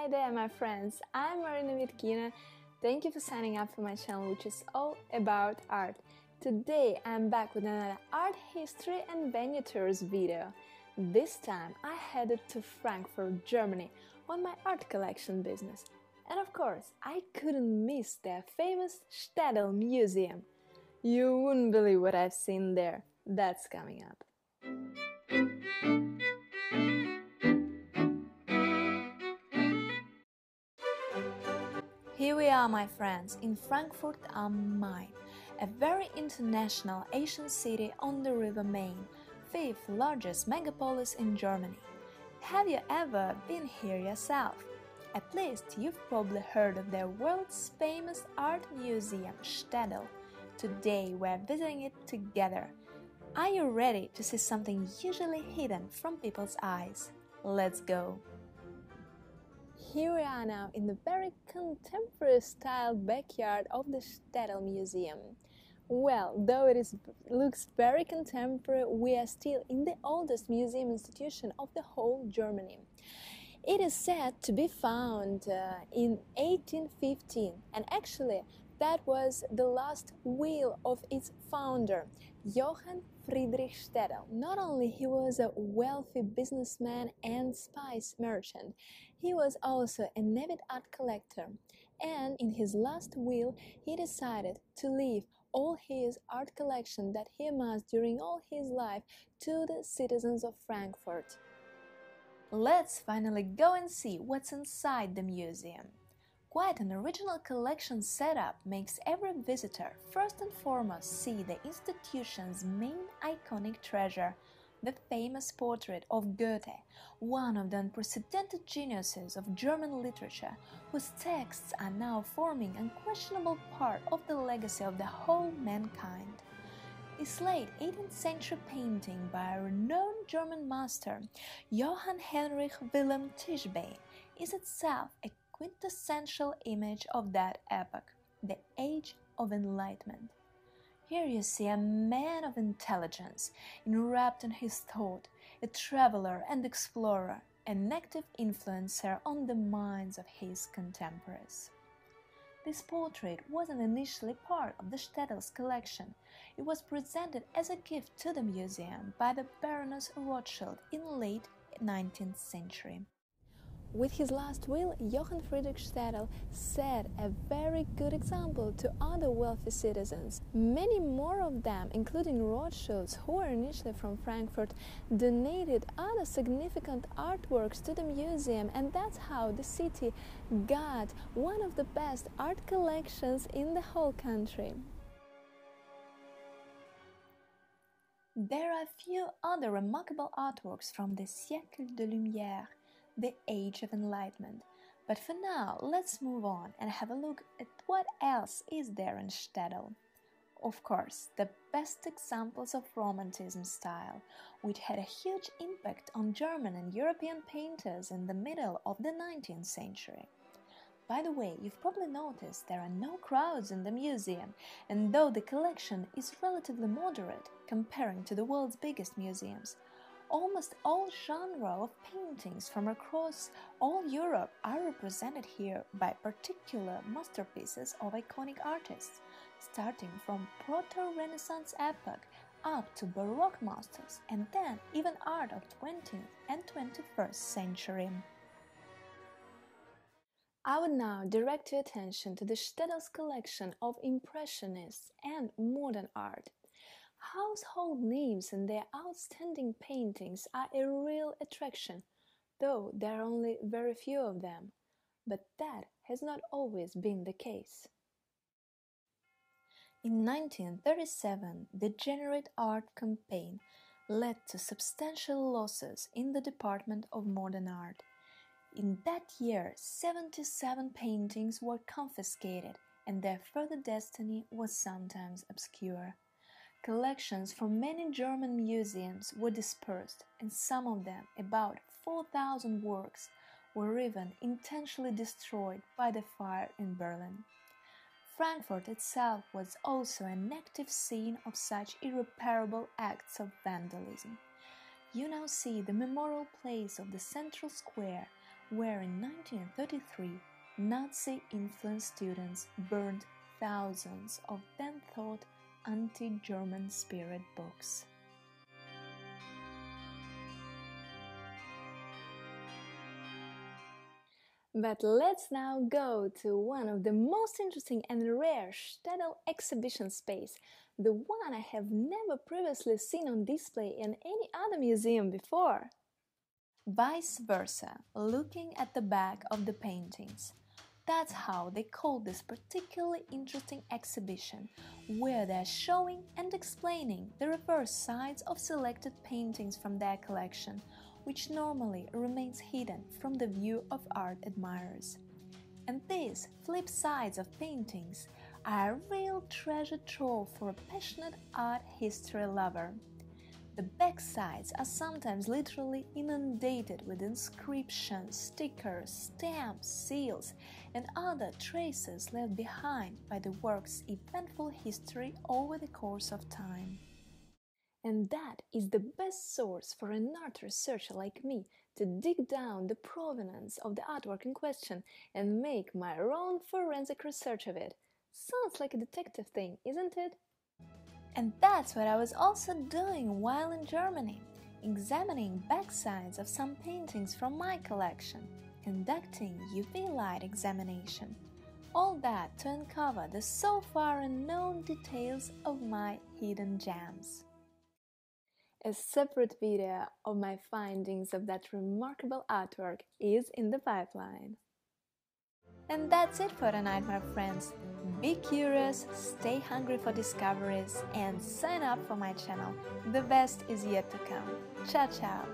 Hi there my friends, I'm Marina Viatkina. Thank you for signing up for my channel which is all about art. Today I'm back with another art history and venue tours video. This time I headed to Frankfurt, Germany on my art collection business. And of course I couldn't miss their famous Stdel Museum. You wouldn't believe what I've seen there. That's coming up. Here we are, my friends, in Frankfurt am Main, a very international Asian city on the River Main, fifth largest megapolis in Germany. Have you ever been here yourself? At least you've probably heard of their world's famous art museum, Staedel. Today we're visiting it together. Are you ready to see something usually hidden from people's eyes? Let's go! Here we are now in the very contemporary style backyard of the Stdel Museum. Well, though looks very contemporary, we are still in the oldest museum institution of the whole Germany. It is said to be found in 1815, and actually that was the last will of its founder, Johann Friedrich Staedel. Not only he was a wealthy businessman and spice merchant, he was also an avid art collector, and in his last will he decided to leave all his art collection that he amassed during all his life to the citizens of Frankfurt. Let's finally go and see what's inside the museum. Quite an original collection setup makes every visitor first and foremost see the institution's main iconic treasure, the famous portrait of Goethe, one of the unprecedented geniuses of German literature, whose texts are now forming an unquestionable part of the legacy of the whole mankind. This late 18th century painting by a renowned German master, Johann Heinrich Wilhelm Tischbein, is itself a quintessential image of that epoch, the Age of Enlightenment. Here you see a man of intelligence, enwrapped in his thought, a traveler and explorer, an active influencer on the minds of his contemporaries. This portrait wasn't initially part of the Staedel's collection. It was presented as a gift to the museum by the Baroness Rothschild in late 19th century. With his last will, Johann Friedrich Staedel set a very good example to other wealthy citizens. Many more of them, including Rothschilds, who were initially from Frankfurt, donated other significant artworks to the museum, and that's how the city got one of the best art collections in the whole country. There are a few other remarkable artworks from the Siècle de Lumière, the Age of Enlightenment. But for now, let's move on and have a look at what else is there in Staedel. Of course, the best examples of Romantism style, which had a huge impact on German and European painters in the middle of the 19th century. By the way, you've probably noticed there are no crowds in the museum, and though the collection is relatively moderate comparing to the world's biggest museums, almost all genres of paintings from across all Europe are represented here by particular masterpieces of iconic artists, starting from Proto-Renaissance epoch up to Baroque masters, and then even art of 20th and 21st century. I would now direct your attention to the Staedel's collection of impressionists and modern art. Household names and their outstanding paintings are a real attraction, though there are only very few of them. But that has not always been the case. In 1937, the Degenerate Art campaign led to substantial losses in the department of modern art. In that year, 77 paintings were confiscated, and their further destiny was sometimes obscure. Collections from many German museums were dispersed, and some of them, about 4,000 works, were even intentionally destroyed by the fire in Berlin. Frankfurt itself was also an active scene of such irreparable acts of vandalism. You now see the memorial place of the central square, where in 1933 Nazi-influenced students burned thousands of then-thought anti-German spirit books. But let's now go to one of the most interesting and rare Staedel exhibition space, the one I have never previously seen on display in any other museum before. Vice versa, looking at the back of the paintings. That's how they call this particularly interesting exhibition, where they're showing and explaining the reverse sides of selected paintings from their collection, which normally remains hidden from the view of art admirers. And these flip sides of paintings are a real treasure trove for a passionate art history lover. The back sides are sometimes literally inundated with inscriptions, stickers, stamps, seals, and other traces left behind by the work's eventful history over the course of time. And that is the best source for an art researcher like me to dig down the provenance of the artwork in question and make my own forensic research of it. Sounds like a detective thing, isn't it? And that's what I was also doing while in Germany, examining backsides of some paintings from my collection, conducting UV light examination. All that to uncover the so far unknown details of my hidden gems. A separate video of my findings of that remarkable artwork is in the pipeline. And that's it for tonight, my friends. Be curious, stay hungry for discoveries, and sign up for my channel. The best is yet to come. Ciao, ciao!